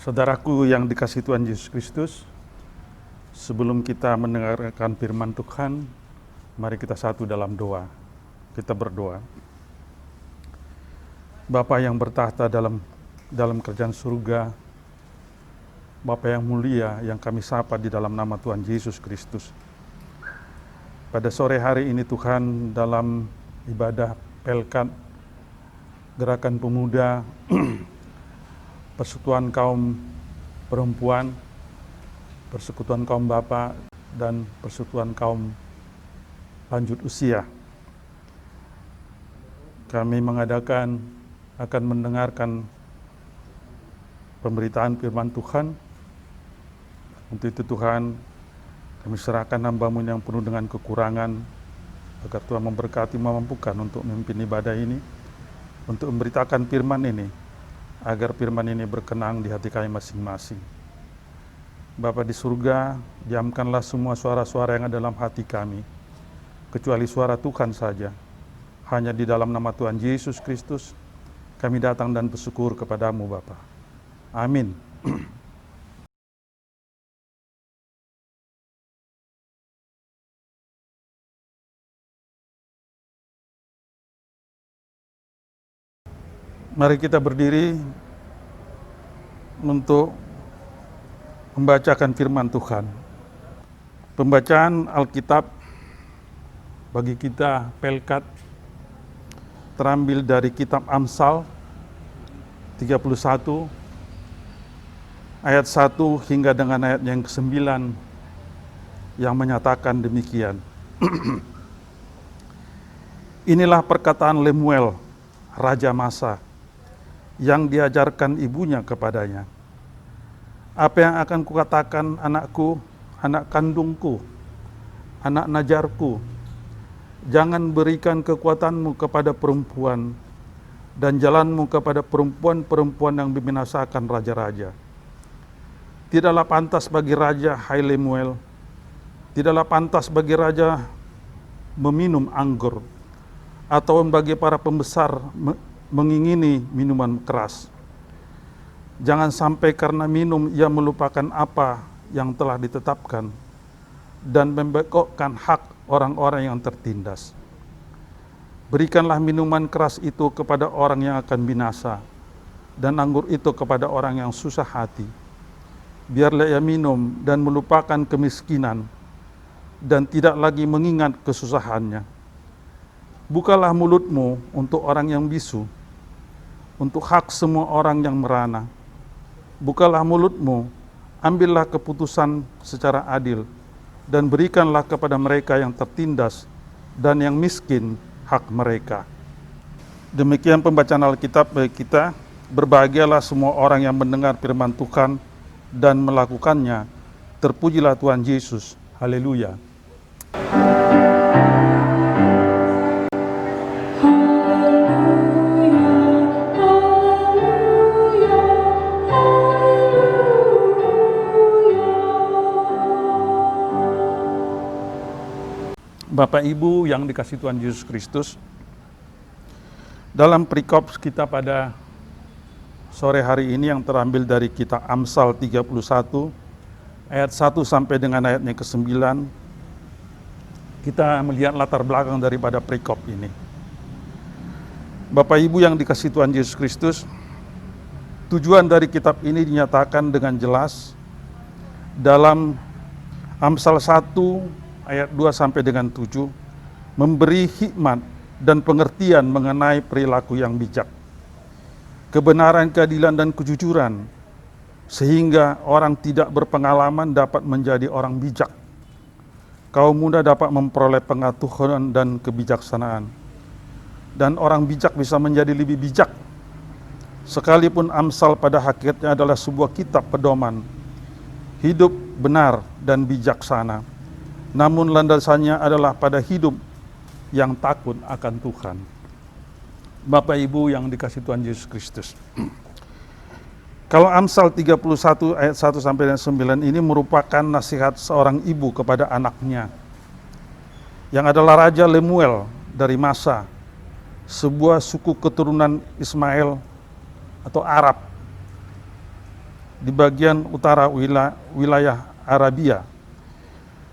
Saudaraku yang dikasihi Tuhan Yesus Kristus, sebelum kita mendengarkan firman Tuhan, mari kita satu dalam doa. Kita berdoa. Bapa yang bertahta dalam kerajaan surga, Bapa yang mulia yang kami sapa di dalam nama Tuhan Yesus Kristus. Pada sore hari ini Tuhan, dalam ibadah Pelkat Gerakan Pemuda Persekutuan kaum perempuan, persekutuan kaum bapak, dan persekutuan kaum lanjut usia. Kami mengadakan akan mendengarkan pemberitaan firman Tuhan. Untuk itu Tuhan, kami serahkan hamba-Mu yang penuh dengan kekurangan, agar Tuhan memberkati, memampukan untuk memimpin ibadah ini, untuk memberitakan firman ini, agar firman ini berkenan di hati kami masing-masing. Bapa di surga, diamkanlah semua suara-suara yang ada dalam hati kami, kecuali suara Tuhan saja. Hanya di dalam nama Tuhan Yesus Kristus, kami datang dan bersyukur kepada-Mu Bapa. Amin. Mari kita berdiri untuk membacakan firman Tuhan. Pembacaan Alkitab bagi kita Pelkat terambil dari kitab Amsal 31 ayat 1 hingga dengan ayat yang ke-9 yang menyatakan demikian. Inilah perkataan Lemuel, Raja Masa, yang diajarkan ibunya kepadanya. Apa yang akan kukatakan anakku, anak kandungku, anak najarku, jangan berikan kekuatanmu kepada perempuan, dan jalanmu kepada perempuan-perempuan yang membinasakan raja-raja. Tidaklah pantas bagi raja, hai Lemuel, tidaklah pantas bagi raja meminum anggur, atau bagi para pembesar mengingini minuman keras. Jangan sampai karena minum ia melupakan apa yang telah ditetapkan dan membengkokkan hak orang-orang yang tertindas. Berikanlah minuman keras itu kepada orang yang akan binasa, dan anggur itu kepada orang yang susah hati. Biarlah ia minum dan melupakan kemiskinan, dan tidak lagi mengingat kesusahannya. Bukalah mulutmu untuk orang yang bisu, untuk hak semua orang yang merana. Bukalah mulutmu, ambillah keputusan secara adil, dan berikanlah kepada mereka yang tertindas dan yang miskin hak mereka. Demikian pembacaan Alkitab bagi kita. Berbahagialah semua orang yang mendengar firman Tuhan dan melakukannya. Terpujilah Tuhan Yesus. Haleluya. Bapak Ibu yang dikasihi Tuhan Yesus Kristus, dalam perikop kita pada sore hari ini yang terambil dari kitab Amsal 31 ayat 1 sampai dengan ayatnya ke-9, kita melihat latar belakang daripada perikop ini. Bapak Ibu yang dikasihi Tuhan Yesus Kristus, tujuan dari kitab ini dinyatakan dengan jelas dalam Amsal 1 ayat 2 sampai dengan 7, memberi hikmat dan pengertian mengenai perilaku yang bijak, kebenaran, keadilan, dan kejujuran, sehingga orang tidak berpengalaman dapat menjadi orang bijak. Kaum muda dapat memperoleh pengetahuan dan kebijaksanaan, dan orang bijak bisa menjadi lebih bijak. Sekalipun Amsal pada hakikatnya adalah sebuah kitab pedoman hidup benar dan bijaksana, namun landasannya adalah pada hidup yang takut akan Tuhan. Bapak Ibu yang dikasihi Tuhan Yesus Kristus, kalau Amsal 31 ayat 1 sampai 9 ini merupakan nasihat seorang ibu kepada anaknya yang adalah Raja Lemuel dari Masa, sebuah suku keturunan Ismail atau Arab di bagian utara wilayah Arabia.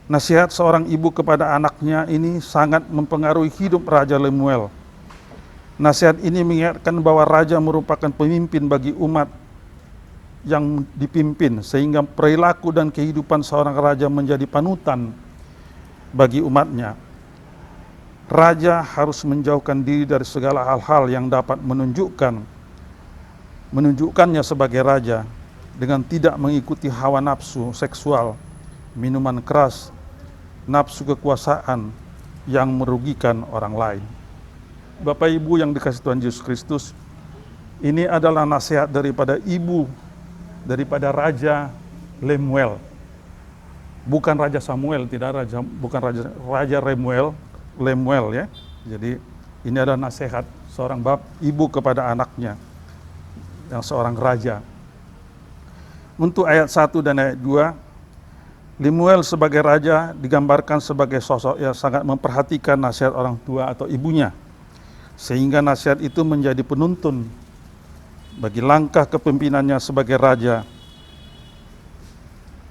Nasihat seorang ibu kepada anaknya ini sangat mempengaruhi hidup Raja Lemuel. Nasihat ini mengingatkan bahwa raja merupakan pemimpin bagi umat yang dipimpin, sehingga perilaku dan kehidupan seorang raja menjadi panutan bagi umatnya. Raja harus menjauhkan diri dari segala hal-hal yang dapat menunjukkannya sebagai raja, dengan tidak mengikuti hawa nafsu seksual, minuman keras, nafsu kekuasaan yang merugikan orang lain. Bapak Ibu yang dikasihi Tuhan Yesus Kristus, ini adalah nasihat daripada daripada Raja Lemuel. Bukan Raja Samuel, bukan Raja Lemuel ya. Jadi ini adalah nasihat seorang ibu kepada anaknya yang seorang raja. Untuk ayat 1 dan ayat 2, Lemuel sebagai raja digambarkan sebagai sosok yang sangat memperhatikan nasihat orang tua atau ibunya, sehingga nasihat itu menjadi penuntun bagi langkah kepemimpinannya sebagai raja.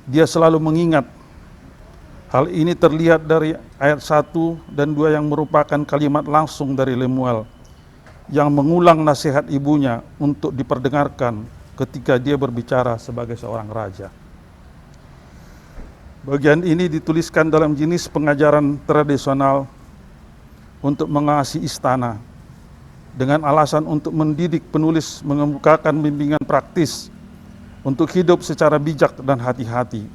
Dia selalu mengingat. Hal ini terlihat dari ayat 1 dan 2 yang merupakan kalimat langsung dari Lemuel yang mengulang nasihat ibunya untuk diperdengarkan ketika dia berbicara sebagai seorang raja. Bagian ini dituliskan dalam jenis pengajaran tradisional untuk mengasihi istana, dengan alasan untuk mendidik penulis mengemukakan bimbingan praktis untuk hidup secara bijak dan hati-hati.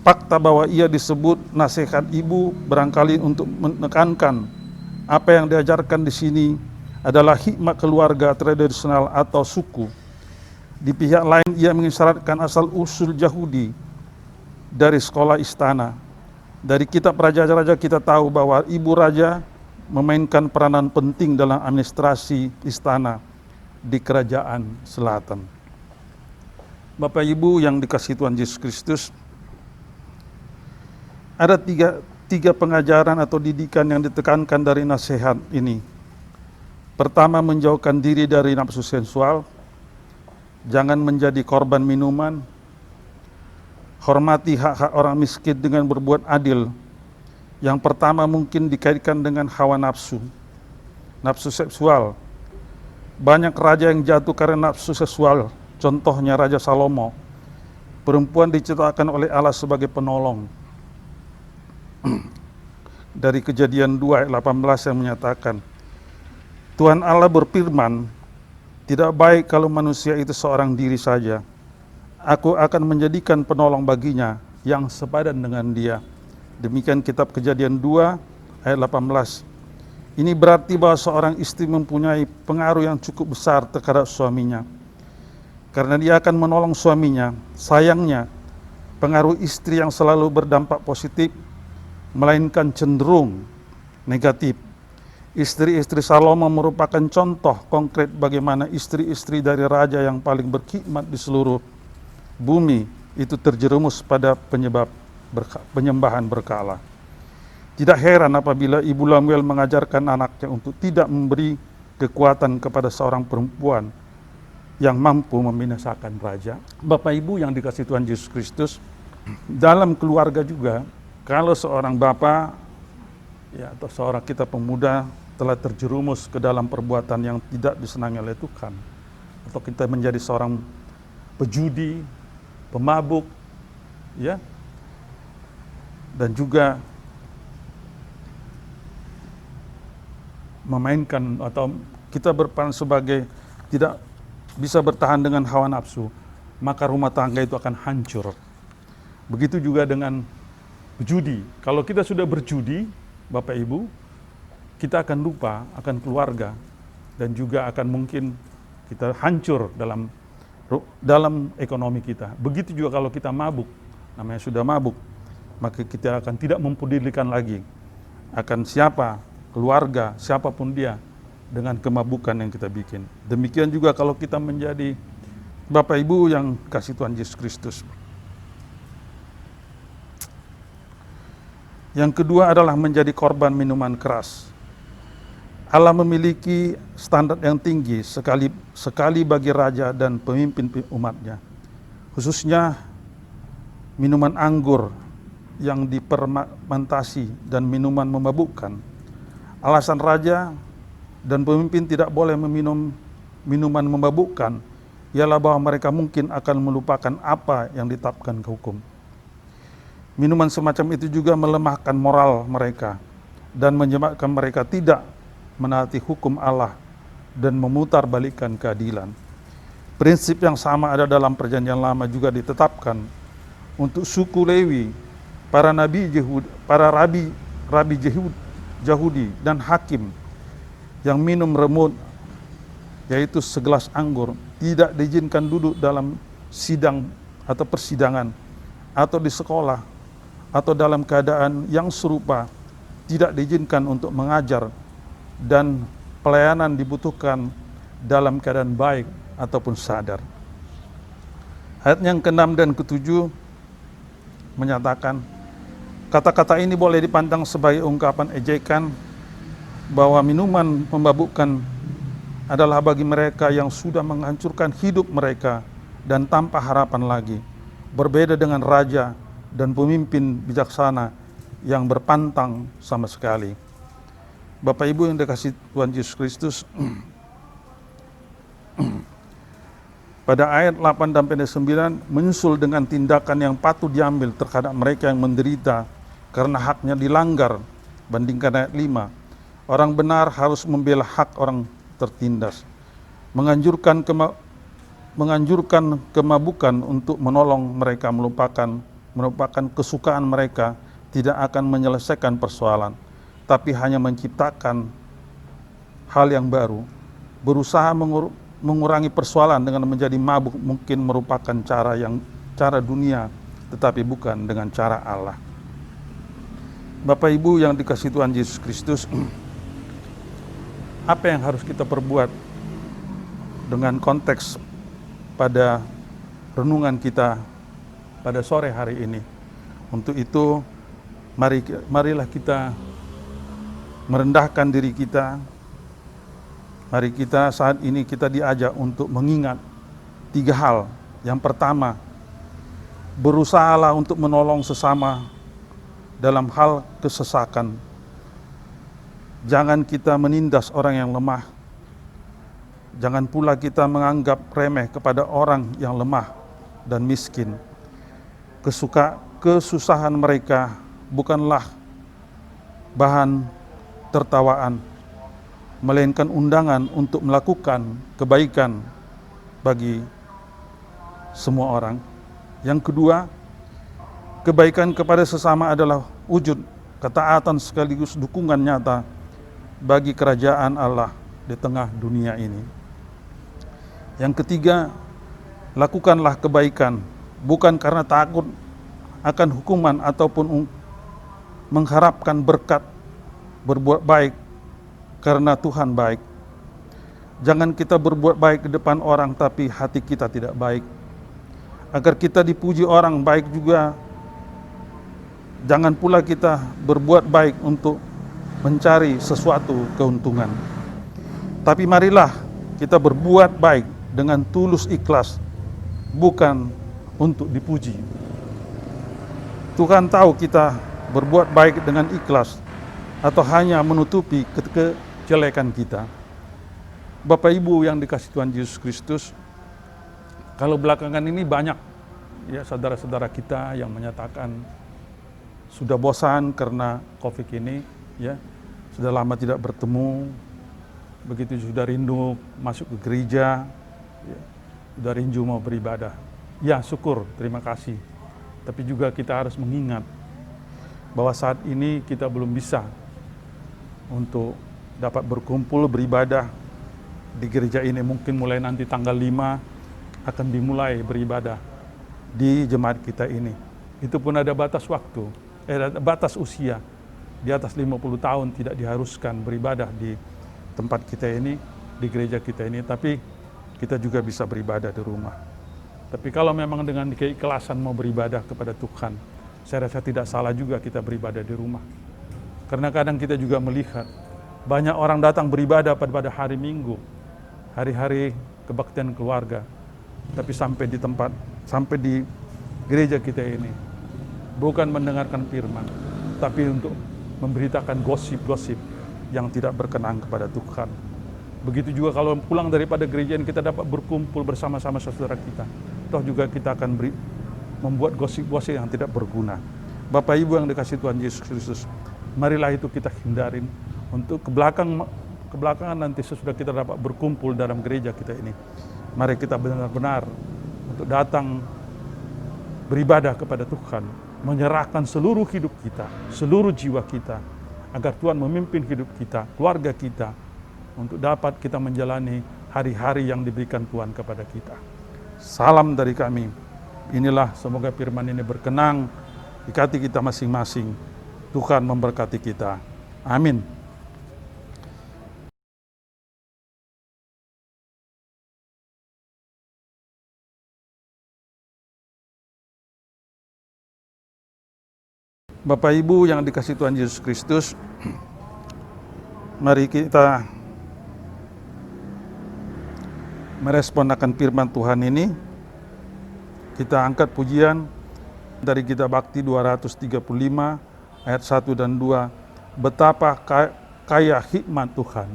Fakta bahwa ia disebut nasihat ibu barangkali untuk menekankan apa yang diajarkan di sini adalah hikmat keluarga tradisional atau suku. Di pihak lain ia mengisyaratkan asal-usul Yahudi dari sekolah istana. Dari kitab Raja-Raja kita tahu bahwa ibu raja memainkan peranan penting dalam administrasi istana di kerajaan selatan. Bapak Ibu yang dikasihi Tuhan Yesus Kristus, ada tiga pengajaran atau didikan yang ditekankan dari nasihat ini. Pertama, menjauhkan diri dari nafsu sensual. Jangan menjadi korban minuman. Hormati hak-hak orang miskin dengan berbuat adil. Yang pertama mungkin dikaitkan dengan hawa nafsu seksual. Banyak raja yang jatuh karena nafsu seksual. Contohnya Raja Salomo. Perempuan diciptakan oleh Allah sebagai penolong. Dari Kejadian 2 ayat 18 yang menyatakan, Tuhan Allah berfirman, tidak baik kalau manusia itu seorang diri saja. Aku akan menjadikan penolong baginya yang sepadan dengan dia. Demikian kitab Kejadian 2 ayat 18. Ini berarti bahwa seorang istri mempunyai pengaruh yang cukup besar terhadap suaminya. Karena dia akan menolong suaminya. Sayangnya, pengaruh istri yang selalu berdampak positif, melainkan cenderung negatif. Istri-istri Salomo merupakan contoh konkret bagaimana istri-istri dari raja yang paling berkhidmat di seluruh bumi itu terjerumus pada penyembahan berkala. Tidak heran apabila Ibu Lemuel mengajarkan anaknya untuk tidak memberi kekuatan kepada seorang perempuan yang mampu membinasakan raja. Bapak Ibu yang dikasihi Tuhan Yesus Kristus, dalam keluarga juga, kalau seorang bapak ya, atau seorang kita pemuda telah terjerumus ke dalam perbuatan yang tidak disenangi oleh Tuhan, atau kita menjadi seorang pejudi, pemabuk, ya, dan juga memainkan atau kita berperan sebagai tidak bisa bertahan dengan hawa nafsu, maka rumah tangga itu akan hancur. Begitu juga dengan judi. Kalau kita sudah berjudi, Bapak Ibu, kita akan lupa akan keluarga dan juga akan mungkin kita hancur dalam ekonomi kita. Begitu juga kalau kita mabuk, namanya sudah mabuk, maka kita akan tidak mempedulikan lagi akan siapa, keluarga, siapapun dia dengan kemabukan yang kita bikin. Demikian juga kalau kita menjadi Bapak Ibu yang kasih Tuhan Yesus Kristus. Yang kedua adalah menjadi korban minuman keras. Allah memiliki standar yang tinggi sekali bagi raja dan pemimpin umatnya. Khususnya minuman anggur yang dipermentasi dan minuman memabukkan. Alasan raja dan pemimpin tidak boleh meminum minuman memabukkan ialah bahwa mereka mungkin akan melupakan apa yang ditetapkan ke hukum. Minuman semacam itu juga melemahkan moral mereka dan menyebabkan mereka tidak menaati hukum Allah dan memutarbalikkan keadilan. Prinsip yang sama ada dalam Perjanjian Lama juga ditetapkan untuk suku Lewi, para rabi Yahudi dan hakim yang minum remut, yaitu segelas anggur, tidak diizinkan duduk dalam sidang atau persidangan, atau di sekolah, atau dalam keadaan yang serupa, tidak diizinkan untuk mengajar, dan pelayanan dibutuhkan dalam keadaan baik ataupun sadar. Ayat yang ke-6 dan ke-7 menyatakan, kata-kata ini boleh dipandang sebagai ungkapan ejekan bahwa minuman memabukkan adalah bagi mereka yang sudah menghancurkan hidup mereka dan tanpa harapan lagi. Berbeda dengan raja dan pemimpin bijaksana yang berpantang sama sekali. Bapak Ibu yang dikasihi Tuhan Yesus Kristus, pada ayat 8 dan 9 menyusul dengan tindakan yang patut diambil terhadap mereka yang menderita karena haknya dilanggar. Bandingkan ayat 5. Orang benar harus membela hak orang tertindas. Menganjurkan kemabukan untuk menolong mereka melupakan kesukaan mereka tidak akan menyelesaikan persoalan, tapi hanya menciptakan hal yang baru. Berusaha mengurangi persoalan dengan menjadi mabuk mungkin merupakan cara dunia, tetapi bukan dengan cara Allah. Bapak Ibu yang dikasihi Tuhan Yesus Kristus, apa yang harus kita perbuat dengan konteks pada renungan kita pada sore hari ini? Untuk itu, marilah kita merendahkan diri kita. Mari kita saat ini kita diajak untuk mengingat 3 hal. Yang pertama, berusahalah untuk menolong sesama dalam hal kesesakan. Jangan kita menindas orang yang lemah. Jangan pula kita menganggap remeh kepada orang yang lemah dan miskin. Kesusahan mereka bukanlah bahan tertawaan, melainkan undangan untuk melakukan kebaikan bagi semua orang. Yang kedua, kebaikan kepada sesama adalah wujud ketaatan sekaligus dukungan nyata bagi kerajaan Allah di tengah dunia ini. Yang ketiga, lakukanlah kebaikan bukan karena takut akan hukuman ataupun mengharapkan berkat berbuat baik, karena Tuhan baik. Jangan kita berbuat baik di depan orang tapi hati kita tidak baik. Agar kita dipuji orang baik juga, jangan pula kita berbuat baik untuk mencari sesuatu keuntungan. Tapi marilah kita berbuat baik dengan tulus ikhlas, bukan untuk dipuji. Tuhan tahu kita berbuat baik dengan ikhlas atau hanya menutupi kejelekan kita. Bapak Ibu yang dikasihi Tuhan Yesus Kristus, kalau belakangan ini banyak ya saudara-saudara kita yang menyatakan sudah bosan karena COVID ini, ya sudah lama tidak bertemu, begitu sudah rindu masuk ke gereja, ya, sudah rindu mau beribadah. Ya syukur, terima kasih. Tapi juga kita harus mengingat bahwa saat ini kita belum bisa untuk dapat berkumpul beribadah di gereja ini. Mungkin mulai nanti tanggal 5 akan dimulai beribadah di jemaat kita ini. Itu pun ada batas waktu, batas usia. Di atas 50 tahun tidak diharuskan beribadah di tempat kita ini, di gereja kita ini, tapi kita juga bisa beribadah di rumah. Tapi kalau memang dengan keikhlasan mau beribadah kepada Tuhan, saya rasa tidak salah juga kita beribadah di rumah. Karena kadang kita juga melihat banyak orang datang beribadah pada hari Minggu, hari-hari kebaktian keluarga, tapi sampai di gereja kita ini bukan mendengarkan firman, tapi untuk memberitakan gosip-gosip yang tidak berkenan kepada Tuhan. Begitu juga kalau pulang daripada gereja kita dapat berkumpul bersama-sama saudara kita. Toh juga kita akan membuat gosip-gosip yang tidak berguna. Bapak Ibu yang dikasihi Tuhan Yesus Kristus, marilah itu kita hindarin untuk kebelakangan nanti sesudah kita dapat berkumpul dalam gereja kita ini. Mari kita benar-benar untuk datang beribadah kepada Tuhan, menyerahkan seluruh hidup kita, seluruh jiwa kita, agar Tuhan memimpin hidup kita, keluarga kita, untuk dapat kita menjalani hari-hari yang diberikan Tuhan kepada kita. Salam dari kami. Inilah semoga firman ini berkenan di hati kita masing-masing. Tuhan memberkati kita. Amin. Bapak Ibu yang dikasihi Tuhan Yesus Kristus, mari kita merespon akan firman Tuhan ini. Kita angkat pujian dari Gita Bakti 235 ayat 1 dan 2. Betapa kaya hikmat Tuhan.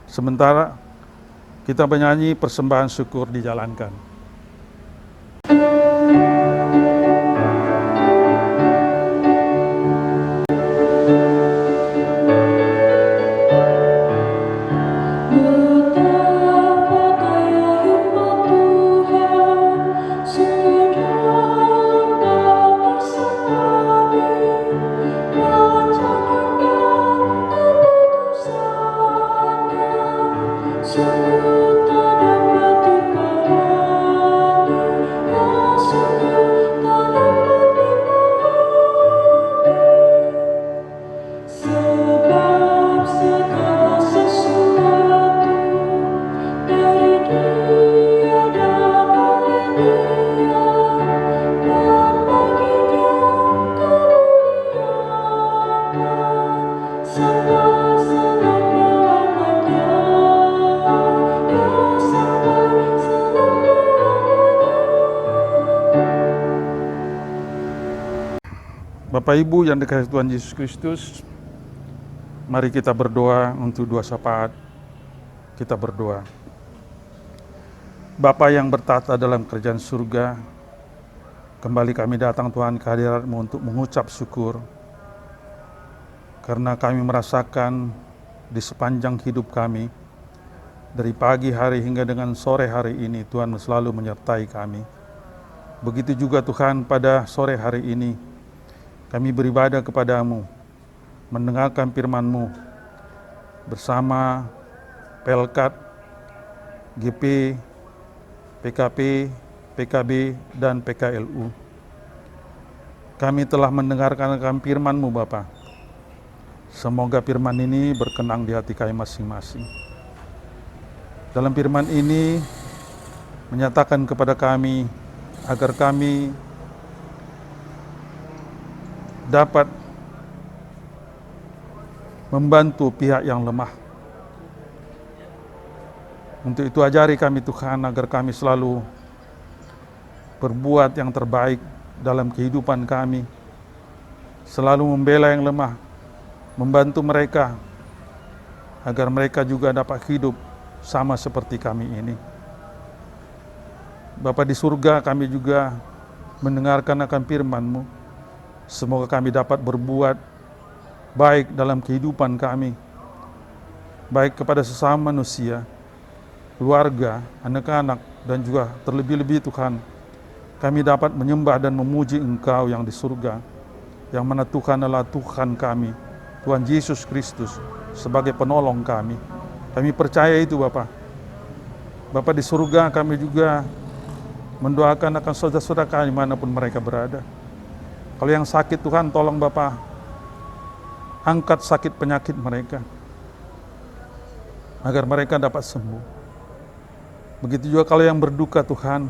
Sementara kita menyanyi persembahan syukur dijalankan. Bapak Ibu yang dikasihi Tuhan Yesus Kristus, mari kita berdoa untuk dua syafaat. Kita berdoa. Bapa yang bertata dalam kerajaan surga, kembali kami datang Tuhan ke hadirat-Mu untuk mengucap syukur, karena kami merasakan di sepanjang hidup kami, dari pagi hari hingga dengan sore hari ini, Tuhan selalu menyertai kami. Begitu juga Tuhan pada sore hari ini, kami beribadah kepada-Mu, mendengarkan firman-Mu bersama Pelkat, GP, PKP, PKB, dan PKLU. Kami telah mendengarkan firman-Mu Bapa. Semoga firman ini berkenan di hati kami masing-masing. Dalam firman ini menyatakan kepada kami agar kami dapat membantu pihak yang lemah. Untuk itu ajari kami Tuhan agar kami selalu berbuat yang terbaik dalam kehidupan kami, selalu membela yang lemah, membantu mereka agar mereka juga dapat hidup sama seperti kami ini. Bapa di surga, kami juga mendengarkan akan firman-Mu. Semoga kami dapat berbuat baik dalam kehidupan kami, baik kepada sesama manusia, keluarga, anak-anak, dan juga terlebih-lebih Tuhan, kami dapat menyembah dan memuji Engkau yang di surga, yang mana Tuhan adalah Tuhan kami, Tuhan Yesus Kristus, sebagai penolong kami. Kami percaya itu Bapa. Bapa di surga kami juga mendoakan akan saudara-saudara kami manapun mereka berada. Kalau yang sakit Tuhan, tolong Bapa, angkat sakit penyakit mereka, agar mereka dapat sembuh. Begitu juga kalau yang berduka Tuhan,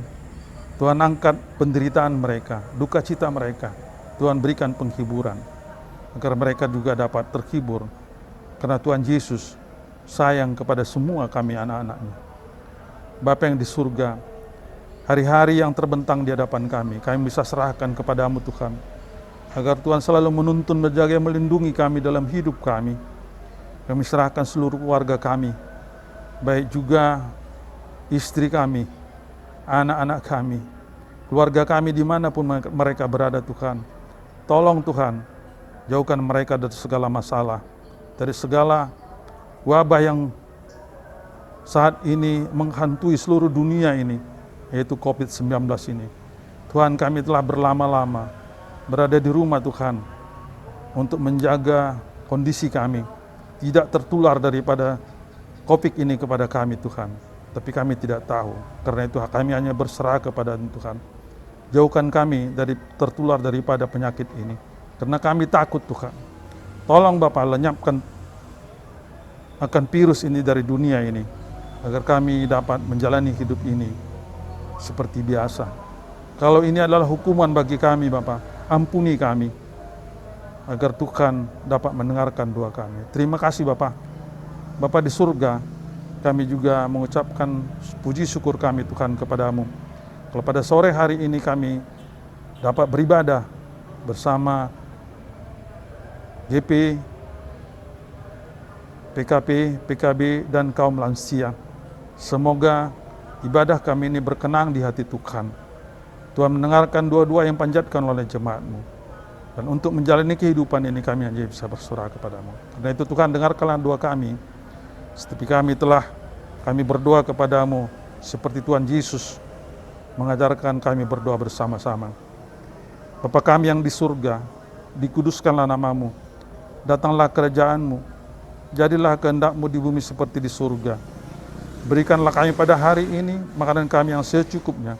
Tuhan angkat penderitaan mereka, duka cita mereka. Tuhan berikan penghiburan, agar mereka juga dapat terhibur, karena Tuhan Yesus sayang kepada semua kami anak-anak-Nya. Bapa yang di surga, hari-hari yang terbentang di hadapan kami bisa serahkan kepadamu Tuhan, agar Tuhan selalu menuntun, menjaga, melindungi kami dalam hidup kami. Kami serahkan seluruh keluarga kami, baik juga istri kami, anak-anak kami, keluarga kami dimanapun mereka berada Tuhan. Tolong Tuhan, jauhkan mereka dari segala masalah, dari segala wabah yang saat ini menghantui seluruh dunia ini, yaitu COVID-19 ini. Tuhan, kami telah berlama-lama berada di rumah Tuhan, untuk menjaga kondisi kami, tidak tertular daripada COVID ini kepada kami Tuhan. Tapi kami tidak tahu, karena itu kami hanya berserah kepada Tuhan. Jauhkan kami dari tertular daripada penyakit ini, karena kami takut Tuhan. Tolong Bapa, lenyapkan akan virus ini dari dunia ini, agar kami dapat menjalani hidup ini seperti biasa. Kalau ini adalah hukuman bagi kami Bapa, ampuni kami, agar Tuhan dapat mendengarkan doa kami. Terima kasih Bapa. Bapa di surga, kami juga mengucapkan puji syukur kami Tuhan kepadamu. Kalau pada sore hari ini kami dapat beribadah bersama GP, PKP, PKB, dan kaum lansia. Semoga ibadah kami ini berkenan di hati Tuhan. Tuhan mendengarkan doa-doa yang panjatkan oleh jemaat-Mu. Dan untuk menjalani kehidupan ini kami hanya bisa berserah kepadamu. Karena itu Tuhan, dengarkanlah doa kami. Seperti kami berdoa kepadamu seperti Tuhan Yesus mengajarkan kami berdoa bersama-sama. Bapa kami yang di surga, dikuduskanlah namamu, datanglah kerajaan-Mu, jadilah kehendak-Mu di bumi seperti di surga. Berikanlah kami pada hari ini makanan kami yang secukupnya,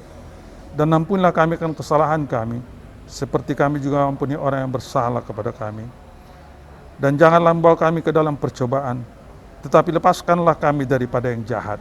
dan ampunilah kami akan kesalahan kami, seperti kami juga ampuni orang yang bersalah kepada kami. Dan janganlah membawa kami ke dalam percobaan, tetapi lepaskanlah kami daripada yang jahat.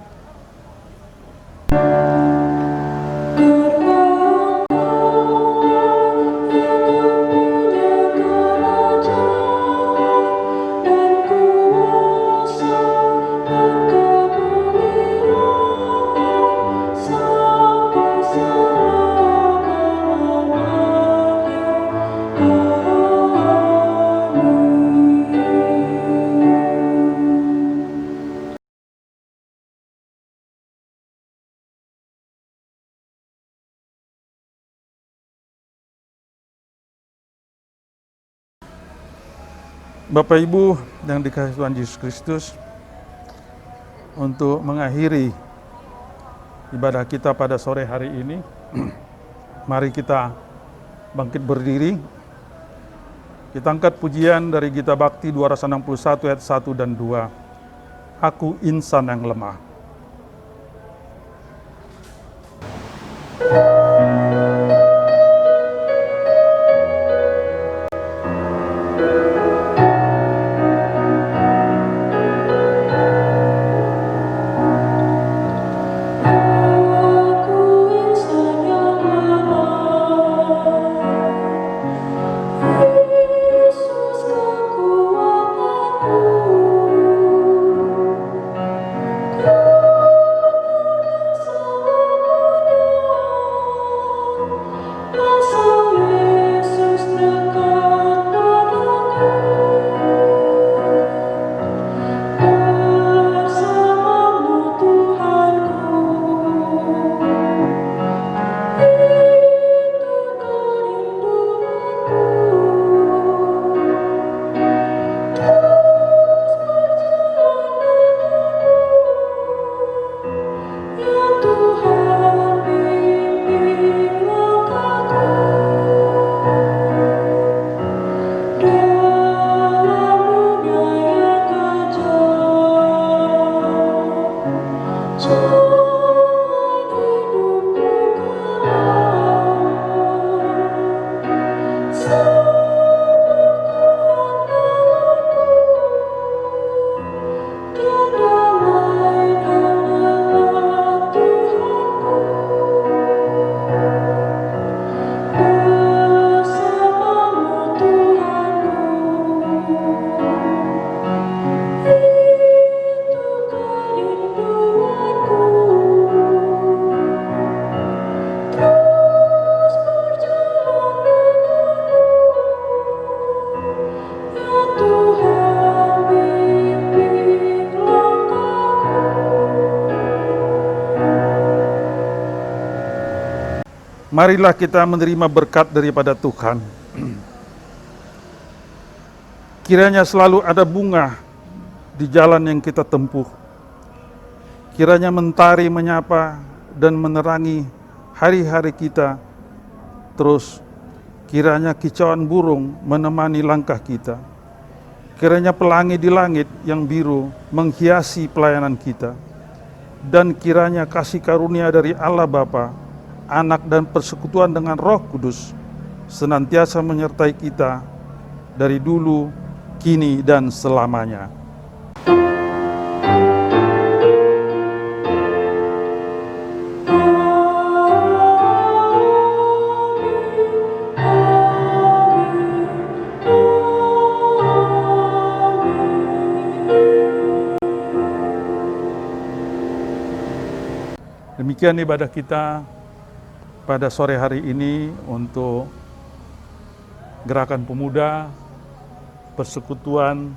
Bapak Ibu yang dikasihi Tuhan Yesus Kristus, untuk mengakhiri ibadah kita pada sore hari ini, mari kita bangkit berdiri. Kita angkat pujian dari Gita Bakti 261 ayat 1 dan 2. Aku insan yang lemah. Ku Marilah kita menerima berkat daripada Tuhan. Kiranya selalu ada bunga di jalan yang kita tempuh. Kiranya mentari menyapa dan menerangi hari-hari kita. Terus kiranya kicauan burung menemani langkah kita. Kiranya pelangi di langit yang biru menghiasi pelayanan kita. Dan kiranya kasih karunia dari Allah Bapa, Anak dan persekutuan dengan Roh Kudus senantiasa menyertai kita dari dulu, kini, dan selamanya. Demikian ibadah kita pada sore hari ini untuk Gerakan Pemuda, Persekutuan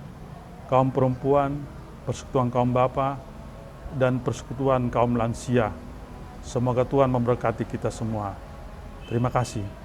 Kaum Perempuan, Persekutuan Kaum Bapa, dan Persekutuan Kaum Lansia. Semoga Tuhan memberkati kita semua. Terima kasih.